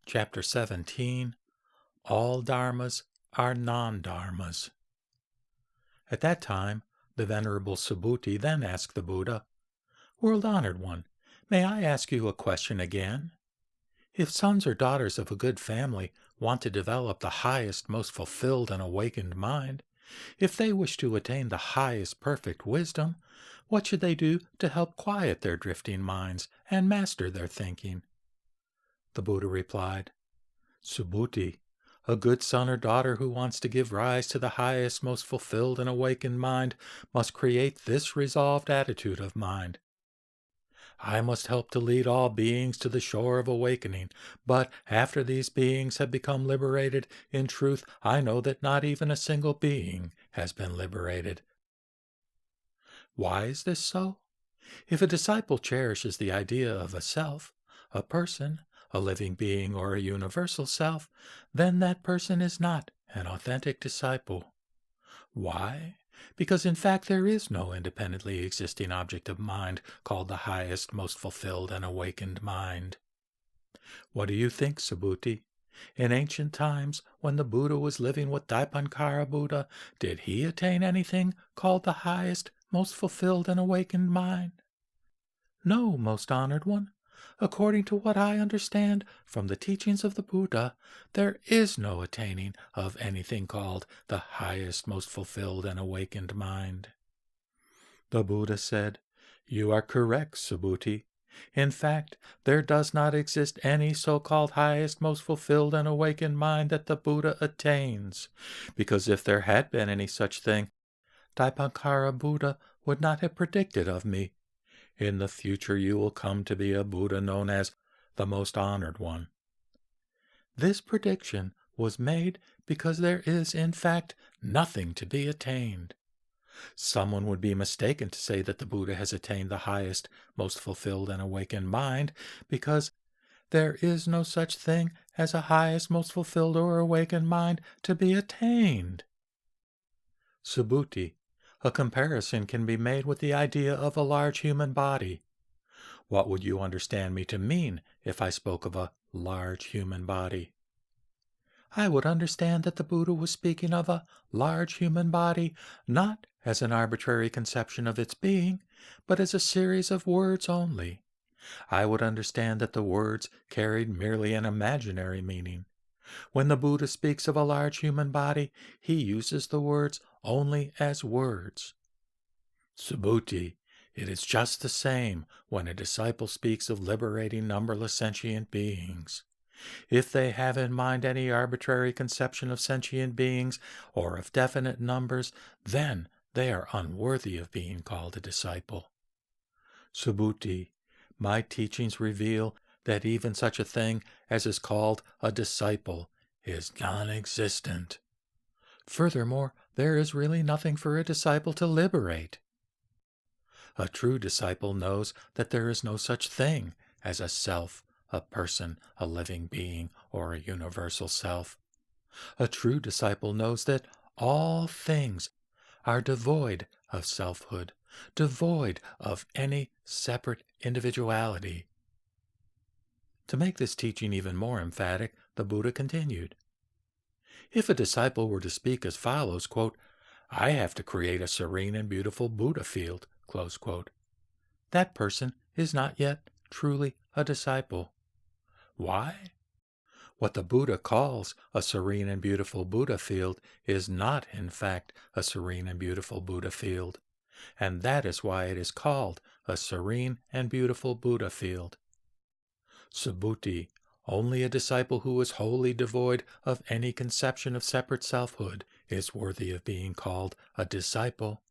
Chapter 17, All Dharmas are Non-Dharmas. At that time, the Venerable Subhuti then asked the Buddha, "World-honored one, may I ask you a question again? If sons or daughters of a good family want to develop the highest, most fulfilled and awakened mind, if they wish to attain the highest perfect wisdom, what should they do to help quiet their drifting minds and master their thinking?" The Buddha replied, "Subhuti, a good son or daughter who wants to give rise to the highest, most fulfilled and awakened mind must create this resolved attitude of mind. I must help to lead all beings to the shore of awakening, but after these beings have become liberated, in truth I know that not even a single being has been liberated." Why is this so? If a disciple cherishes the idea of a self, a person, a living being, or a universal self, then that person is not an authentic disciple. Why? Because in fact there is no independently existing object of mind called the highest, most fulfilled and awakened mind. What do you think, Subhuti? In ancient times, when the Buddha was living with Dipankara Buddha, did he attain anything called the highest, most fulfilled and awakened mind? No, most honored one. According to what I understand from the teachings of the Buddha, there is no attaining of anything called the highest, most fulfilled and awakened mind. The Buddha said, "You are correct, Subhuti. In fact, there does not exist any so-called highest, most fulfilled and awakened mind that the Buddha attains, because if there had been any such thing, Dipankara Buddha would not have predicted of me. In the future you will come to be a Buddha known as the Most Honored One." This prediction was made because there is, in fact, nothing to be attained. Someone would be mistaken to say that the Buddha has attained the highest, most fulfilled and awakened mind, because there is no such thing as a highest, most fulfilled or awakened mind to be attained. Subhuti, a comparison can be made with the idea of a large human body. What would you understand me to mean if I spoke of a large human body? I would understand that the Buddha was speaking of a large human body not as an arbitrary conception of its being, but as a series of words only. I would understand that the words carried merely an imaginary meaning. When the Buddha speaks of a large human body, he uses the words only as words. Subhuti, it is just the same when a disciple speaks of liberating numberless sentient beings. If they have in mind any arbitrary conception of sentient beings or of definite numbers, then they are unworthy of being called a disciple. Subhuti, my teachings reveal that even such a thing as is called a disciple is non-existent. Furthermore, there is really nothing for a disciple to liberate. A true disciple knows that there is no such thing as a self, a person, a living being, or a universal self. A true disciple knows that all things are devoid of selfhood, devoid of any separate individuality. To make this teaching even more emphatic, the Buddha continued, "If a disciple were to speak as follows, quote, 'I have to create a serene and beautiful Buddha field,' close quote, that person is not yet truly a disciple. Why? What the Buddha calls a serene and beautiful Buddha field is not, in fact, a serene and beautiful Buddha field, and that is why it is called a serene and beautiful Buddha field. Subhuti, only a disciple who is wholly devoid of any conception of separate selfhood is worthy of being called a disciple.